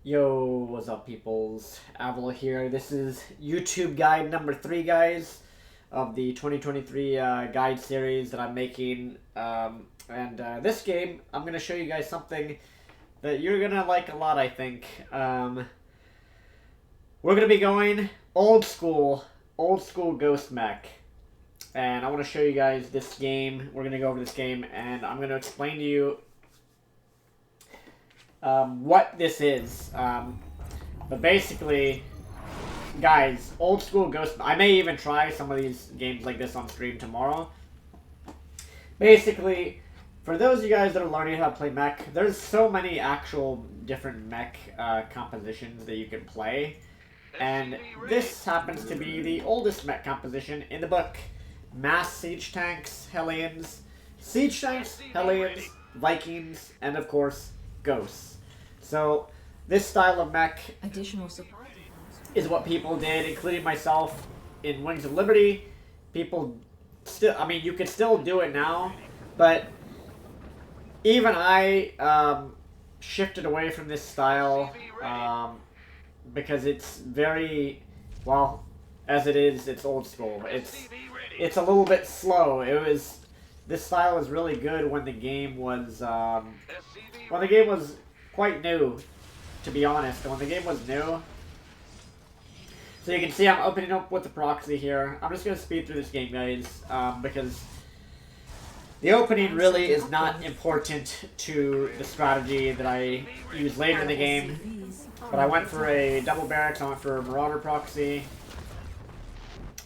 Yo, what's up, peoples? Avilo here. This is YouTube guide number 3, guys, of the 2023 guide series that I'm making. This game, I'm going to show you guys something that you're going to like a lot, I think. We're going to be going old school Ghost Mech. And I want to show you guys this game. We're going to go over this game, and I'm going to explain to you what this is. But basically, guys, old school Ghost... I may even try some of these games like this on stream tomorrow. Basically, for those of you guys that are learning how to play Mech, there's so many actual different Mech compositions that you can play. And this happens to be the oldest Mech composition in the book. Mass Siege Tanks, Hellions, Siege Tanks, Hellions, Vikings, and of course, Ghosts. So, this style of mech is what people did, including myself, in Wings of Liberty. People still, I mean, you can still do it now, but even I shifted away from this style because it's very, well, as it is, it's old school. It's a little bit slow. This style was really good when the game was quite new, to be honest. When the game was new. So you can see I'm opening up with the proxy here. I'm just going to speed through this game, guys, because the opening really is not important to the strategy that I use later in the game. But I went for a double barracks, I went for a Marauder proxy,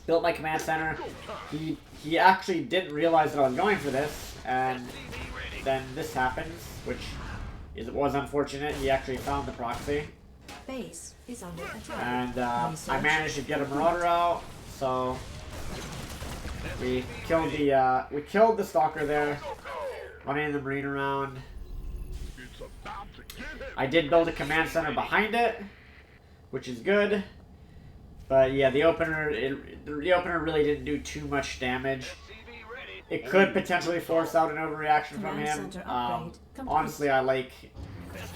built my command center. He actually didn't realize that I was going for this, and then this happens, which was unfortunate. He actually found the proxy. Base is under attack. And I managed to get a Marauder out, so we killed the Stalker there, running the Marine around. I did build a command center behind it, which is good. But yeah, the opener really didn't do too much damage. It could potentially force out an overreaction from him. Honestly, I like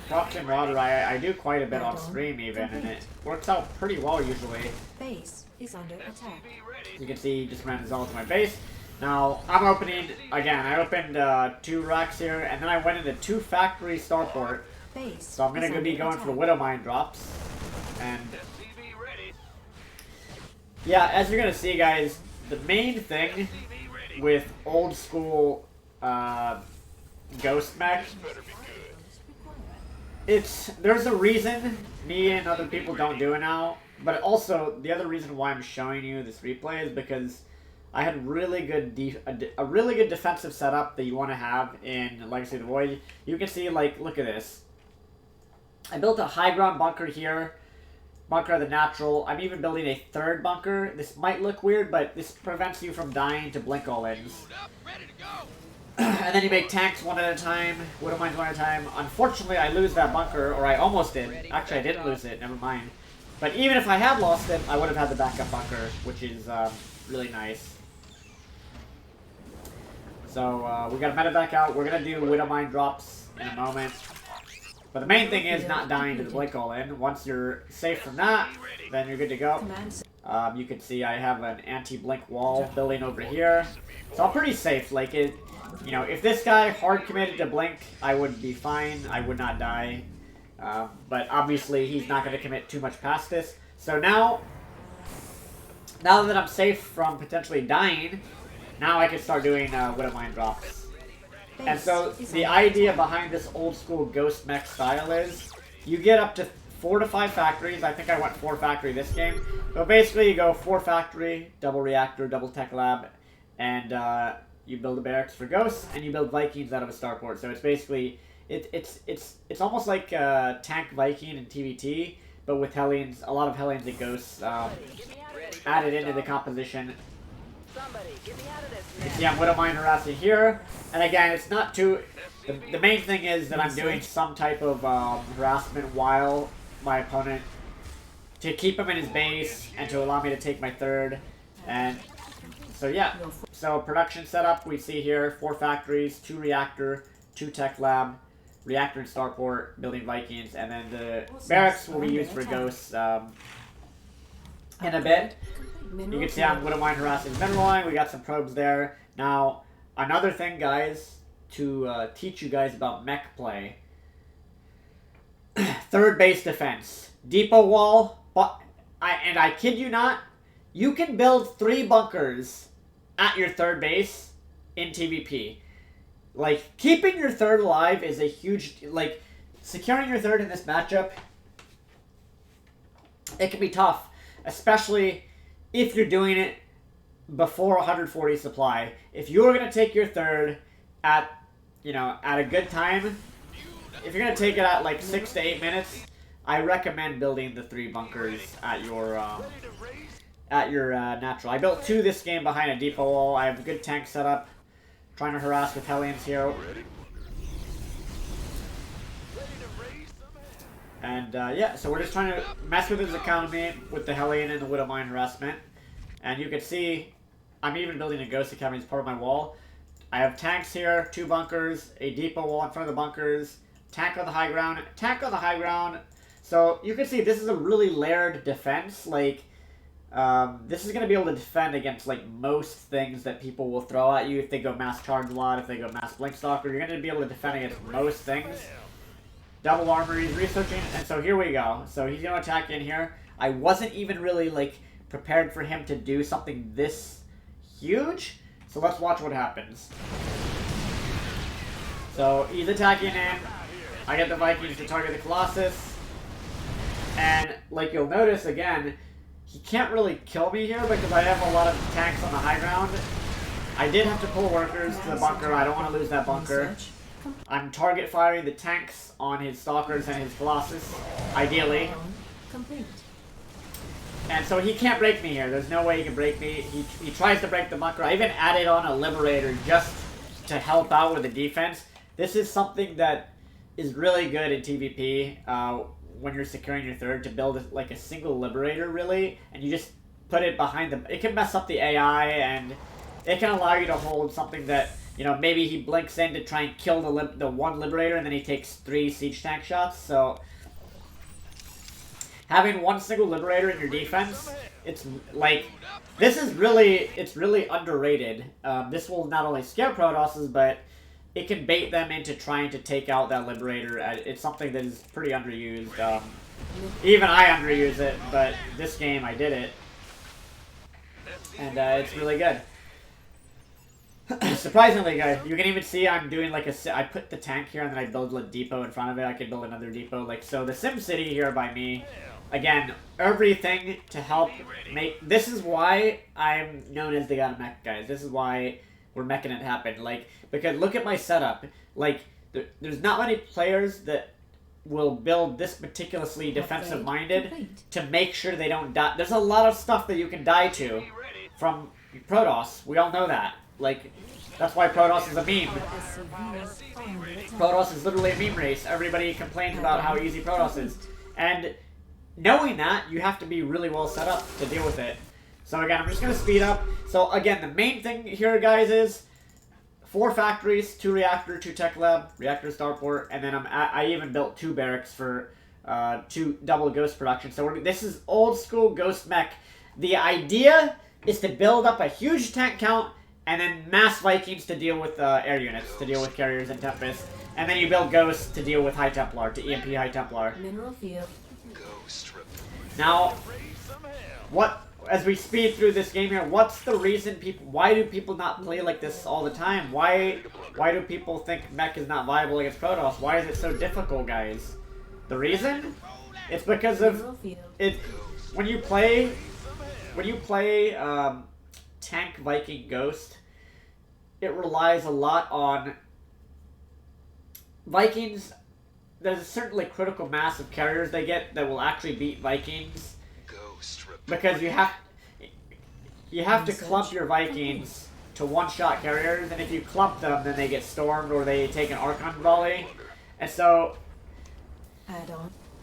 Proxy Marauder. I do quite a bit on stream even, and it works out pretty well usually. Base is under attack. You can see he just ran his all to my base. Now I'm opening again. I opened 2 racks here, and then I went into 2 factory starport. So I'm gonna be going for the Widow Mine drops, and yeah, as you're gonna see, guys, the main thing with old school Ghost Mech, there's a reason me and other people don't do it now, but also the other reason why I'm showing you this replay is because I had a really good defensive setup that you want to have in Legacy of the Void. You can see, like, look at this. I built a high ground bunker here. Bunker of the Natural. I'm even building a 3rd bunker. This might look weird, but this prevents you from dying to blink all-ins. And then you make tanks one at a time, Widow Mines one at a time. Unfortunately, I lose that bunker, or I almost did. Actually, I didn't lose it, never mind. But even if I had lost it, I would have had the backup bunker, which is really nice. So, we got a medevac out. We're going to do Widow Mine drops in a moment. But the main thing is not dying to the blink all-in. Once you're safe from that, then you're good to go. You can see I have an anti-blink wall building over here. So I'm pretty safe. Like, you know, if this guy hard committed to blink, I would be fine. I would not die. But obviously, he's not going to commit too much past this. So now that I'm safe from potentially dying, now I can start doing Widow Mine drops. And so the idea behind this old school Ghost Mech style is you get up to 4 to 5 factories. I think I went 4 factory this game. But basically you go 4 factory, double reactor, double tech lab, and you build a barracks for Ghosts, and you build Vikings out of a starport. So it's basically it's almost like tank Viking and TvP, but with Hellions, a lot of Hellions and Ghosts added into the composition. You see I'm Widow Mine harassing here, and again, it's not too... The main thing is that I'm doing some type of harassment while my opponent, to keep him in his base, and to allow me to take my 3rd, and so yeah. So production setup, we see here, 4 factories, 2 reactor, 2 tech lab, reactor and starport, building Vikings, and then the barracks will be used for ghosts in a bit. You can see I'm Widowmine harassing mineral line. We got some probes there. Now, another thing, guys, to teach you guys about mech play. Third base defense. Depot wall. And I kid you not, you can build 3 bunkers at your third base in TvP. Like, keeping your third alive is a huge... Like, securing your third in this matchup, it can be tough. Especially if you're doing it before 140 supply. If you're going to take your third at, you know, at a good time, if you're going to take it at like 6 to 8 minutes, I recommend building the 3 bunkers at your natural. I built 2 this game behind a depot wall. I have a good tank setup. Trying to harass with Hellions here. And yeah, so we're just trying to mess with his economy with the Hellion and the Widowmine harassment. And you can see I'm even building a Ghost Academy as part of my wall. I have tanks here, 2 bunkers, a depot wall in front of the bunkers, tank on the high ground, tank on the high ground. So you can see this is a really layered defense. Like, this is going to be able to defend against like most things that people will throw at you if they go mass charge a lot, if they go mass blink stalker. You're going to be able to defend against most things. Double armor, he's researching, and so here we go. So he's going to attack in here. I wasn't even really like prepared for him to do something this huge. So let's watch what happens. So he's attacking in. I get the Vikings to target the Colossus. And like you'll notice again, he can't really kill me here because I have a lot of tanks on the high ground. I did have to pull workers to the bunker. I don't want to lose that bunker. I'm target firing the tanks on his stalkers and his Colossus, ideally. And so he can't break me here. There's no way he can break me. He tries to break the bunker. I even added on a Liberator just to help out with the defense. This is something that is really good in TvP when you're securing your third, to build like a single Liberator, really. And you just put it behind them. It can mess up the AI, and it can allow you to hold something that, you know, maybe he blinks in to try and kill the one Liberator, and then he takes 3 siege tank shots. So having one single Liberator in your defense, it's like, it's really underrated. This will not only scare Protosses, but it can bait them into trying to take out that Liberator. It's something that is pretty underused. Even I underuse it, but this game I did it. And it's really good. Surprisingly, guys, you can even see I'm doing like I put the tank here and then I build a depot in front of it. I could build another depot. Like, so the Sim City here by me, again, everything to help make, this is why I'm known as the God of Mech, guys. This is why we're making it happen. Like, because look at my setup. Like, there's not many players that will build this meticulously defensive-minded to make sure they don't die. There's a lot of stuff that you can die to from Protoss. We all know that. Like, that's why Protoss is a meme. Protoss is literally a meme race. Everybody complains about how easy Protoss is. And knowing that, you have to be really well set up to deal with it. So again, I'm just going to speed up. So again, the main thing here, guys, is 4 factories, 2 reactor, 2 tech lab, reactor starport, and then I even built 2 barracks for 2 double ghost production. So this is old school ghost mech. The idea is to build up a huge tank count and then mass Vikings to deal with air units, to deal with carriers and Tempest. And then you build ghosts to deal with High Templar, to EMP High Templar. Mineral field. Now, as we speed through this game here, what's the reason why do people not play like this all the time? Why do people think mech is not viable against Protoss? Why is it so difficult, guys? The reason? It's because of when you play tank Viking Ghost, it relies a lot on Vikings. There's a certain like critical mass of carriers they get that will actually beat Vikings, because you have to clump your Vikings to one-shot carriers, and if you clump them, then they get stormed or they take an Archon volley. And so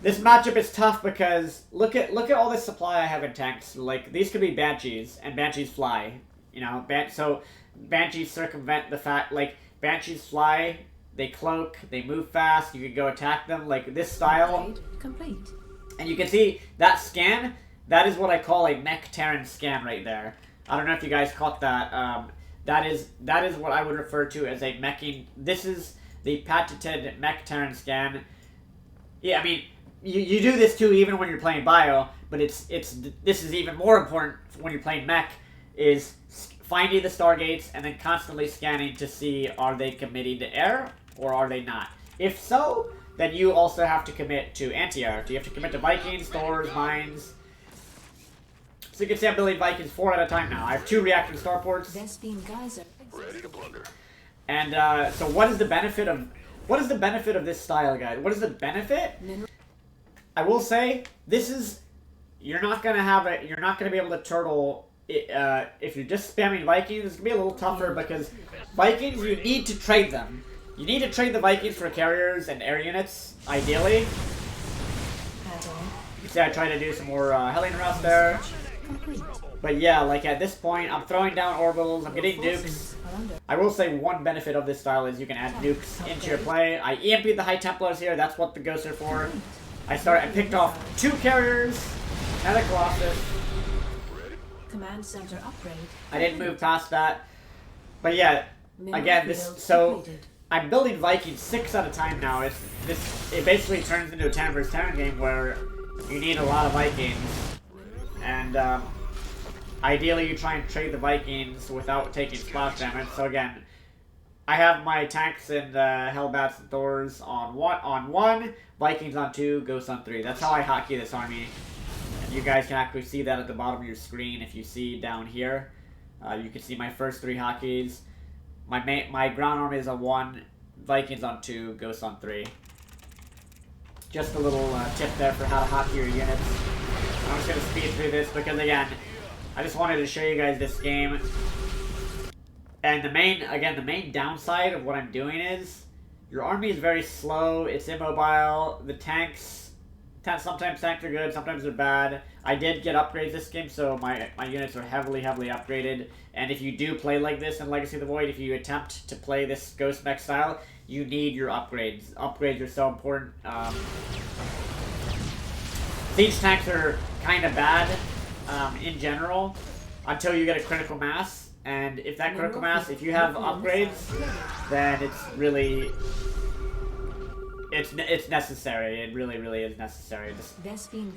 this matchup is tough because look at all this supply I have in tanks. Like, these could be Banshees, and Banshees fly. You know, so Banshees circumvent the fact, like, Banshees fly. they cloak, they move fast, you can go attack them, like this style. Upgrade complete. And you can see that scan, that is what I call a Mech Terran scan right there. I don't know if you guys caught that. That is what I would refer to as a meching. This is the patented Mech Terran scan. Yeah, I mean, you do this too even when you're playing Bio, but this is even more important when you're playing Mech, is finding the Stargates and then constantly scanning to see are they committing to air or are they not. If so, then you also have to commit to anti-air. You have to commit to Vikings, stores, mines. So you can see I'm building Vikings 4 at a time now. I have 2 reactor starports. Ready to plunder. And so what is the benefit of this style, guys? What is the benefit? I will say this is you're not gonna be able to turtle if you're just spamming Vikings. It's gonna be a little tougher because Vikings, you need to trade them. You need to trade the Vikings for carriers and air units, ideally. You can see I try to do some more Hellion Rust there. But yeah, like at this point, I'm throwing down orbitals, I'm getting nukes. I will say one benefit of this style is you can add nukes into your play. I EMP'd the High Templars here, that's what the ghosts are for. I picked off 2 carriers and a Colossus. Command center upgrade. I didn't move past that. But yeah, again, so I'm building Vikings 6 at a time now. It basically turns into a 10 vs 10 game where you need a lot of Vikings. And ideally you try and trade the Vikings without taking splash damage. So again, I have my tanks and Hellbats and Thors on 1, Vikings on 2, Ghosts on 3. That's how I hotkey this army. And you guys can actually see that at the bottom of your screen. If you see down here, you can see my first 3 hotkeys. My ground army is on 1, Vikings on 2, Ghosts on 3. Just a little tip there for how to hotkey your units. I'm just going to speed through this because, again, I just wanted to show you guys this game. And the main downside of what I'm doing is your army is very slow, it's immobile, the tanks, sometimes tanks are good, sometimes they're bad. I did get upgrades this game, so my units are heavily upgraded. And if you do play like this in Legacy of the Void, if you attempt to play this Ghost Mech style, you need your upgrades. Upgrades are so important. Siege tanks are kind of bad in general until you get a critical mass. And if that critical mass, if you have upgrades, then it's really, it's necessary. It really is necessary.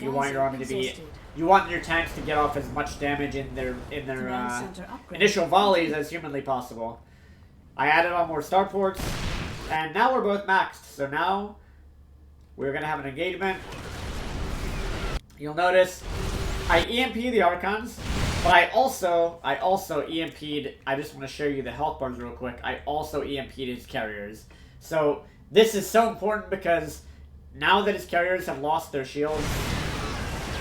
You want your army to be, you want your tanks to get off as much damage in their initial volleys as humanly possible. I added on more starports, and now we're both maxed. So now we're gonna have an engagement. You'll notice I EMP the Archons, but I also EMP'd, I just want to show you the health bars real quick, I also EMP'd his carriers. So this is so important because now that his carriers have lost their shields,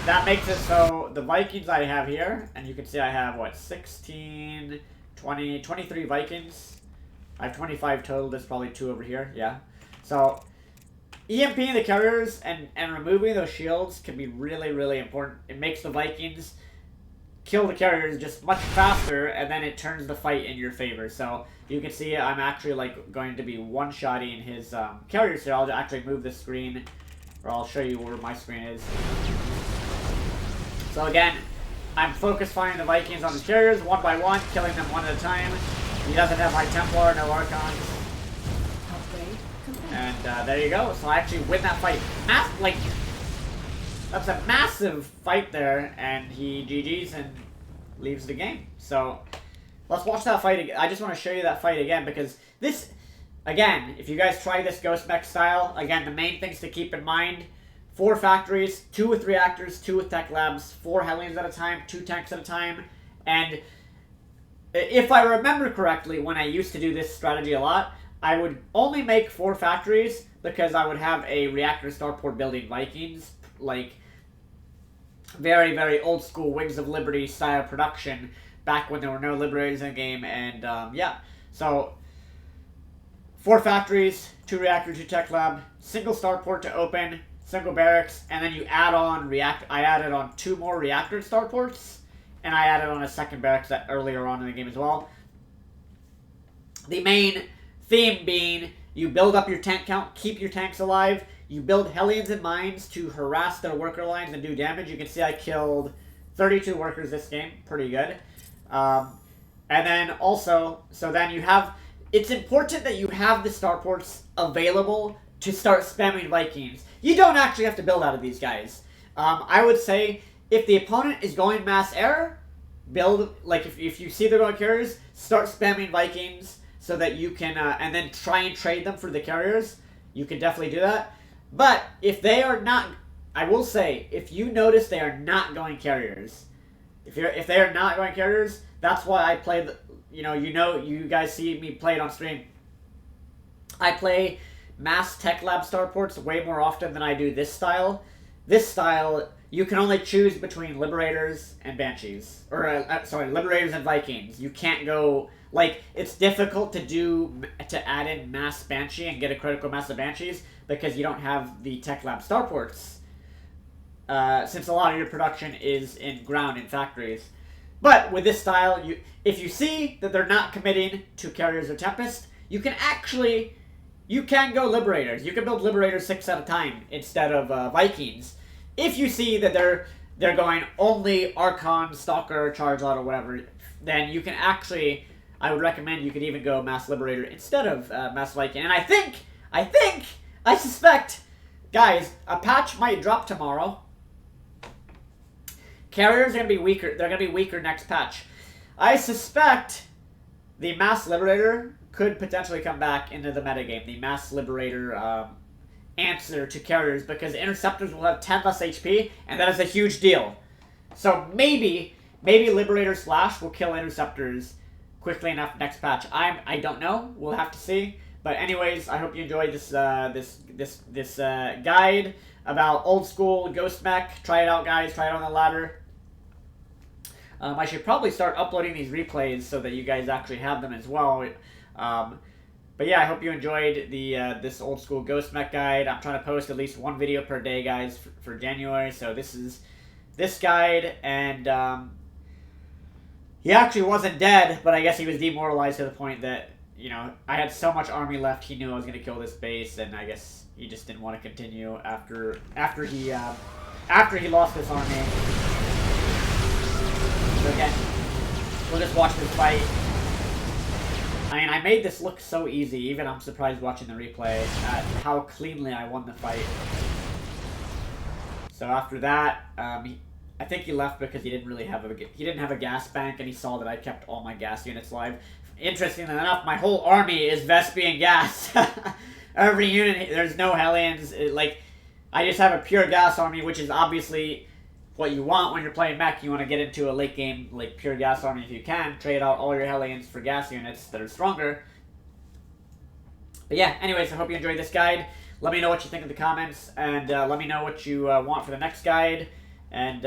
that makes it so the Vikings I have here, and you can see I have, what, 16, 20, 23 Vikings. I have 25 total, there's probably 2 over here, yeah. So EMPing the carriers and removing those shields can be really important. It makes the Vikings kill the carriers just much faster, and then it turns the fight in your favor. So you can see I'm actually like going to be one-shotting his carriers here. I'll actually move the screen, or I'll show you where my screen is. So again, I'm focus firing the Vikings on the carriers one by one, killing them one at a time. He doesn't have my Templar, no Archons. And there you go. So I actually win that fight. That's a massive fight there, and he GG's and leaves the game. So let's watch that fight again. I just want to show you that fight again because this, again, if you guys try this Ghost Mech style, again, the main things to keep in mind: 4 factories, 2 with reactors, 2 with tech labs, 4 Hellions at a time, 2 tanks at a time, and if I remember correctly, when I used to do this strategy a lot, I would only make 4 factories because I would have a reactor starport building Vikings, like very old school Wings of Liberty style production back when there were no Liberators in the game. And yeah, so 4 factories, 2 reactors, 2 tech lab, single starport to open, single barracks, and then you add on I added on 2 more reactor starports, and I added on a second barracks earlier on in the game as well. The main theme being You build up your tank count, keep your tanks alive. You build Hellions and Mines to harass their worker lines and do damage. You can see I killed 32 workers this game. Pretty good. And then also, so then you have... It's important that you have the starports available to start spamming Vikings. You don't actually have to build out of these guys. I would say if the opponent is going mass air, build, like if you see they're going carriers, start spamming Vikings so that you can, and then try and trade them for the carriers. You can definitely do that. But if they are not, I will say, if you notice they are not going carriers, if they are not going carriers, that's why I play the, you guys see me play it on stream. I play mass tech lab starports way more often than I do this style. This style, you can only choose between Liberators and Banshees. Or, sorry, Liberators and Vikings. You can't go... Like, it's difficult to add in mass Banshee and get a critical mass of Banshees because you don't have the tech lab starports. Since a lot of your production is in ground in factories. But with this style, if you see that they're not committing to Carriers or Tempest, you can go Liberators. You can build Liberators 6 at a time instead of Vikings. If you see that they're going only Archon, Stalker, Charge-Lot, or whatever, then you can actually... I would recommend you could even go Mass Liberator instead of Mass Viking. And I suspect, guys, a patch might drop tomorrow. Carriers are going to be weaker. They're going to be weaker next patch. I suspect the Mass Liberator could potentially come back into the metagame. The Mass Liberator answer to carriers, because Interceptors will have 10 less HP, and that is a huge deal. So maybe Liberator Slash will kill Interceptors quickly enough next patch. I don't know. We'll have to see. But anyways, I hope you enjoyed this guide about old school Ghost Mech. Try it out, guys. Try it on the ladder. I should probably start uploading these replays so that you guys actually have them as well. But yeah, I hope you enjoyed this old school Ghost Mech guide. I'm trying to post at least one video per day, guys, for January. So this is this guide, and he actually wasn't dead, but I guess he was demoralized to the point that, I had so much army left, he knew I was going to kill this base, and I guess he just didn't want to continue after he lost this army. So again, we'll just watch this fight. I mean, I made this look so easy, even I'm surprised watching the replay at how cleanly I won the fight. So after that, I think he left because he didn't have a gas bank, and he saw that I kept all my gas units live. Interestingly enough, my whole army is Vespian gas. Every unit, there's no Hellions. I just have a pure gas army, which is obviously what you want when you're playing mech. You want to get into a late game, pure gas army if you can. Trade out all your Hellions for gas units that are stronger. But yeah, anyways, I hope you enjoyed this guide. Let me know what you think in the comments, and let me know what you want for the next guide. And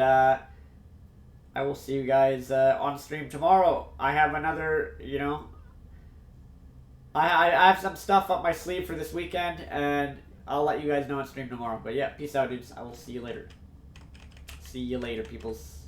I will see you guys on stream tomorrow. I have another, I have some stuff up my sleeve for this weekend, and I'll let you guys know on stream tomorrow. But yeah, peace out, dudes. I will see you later. See you later, peoples.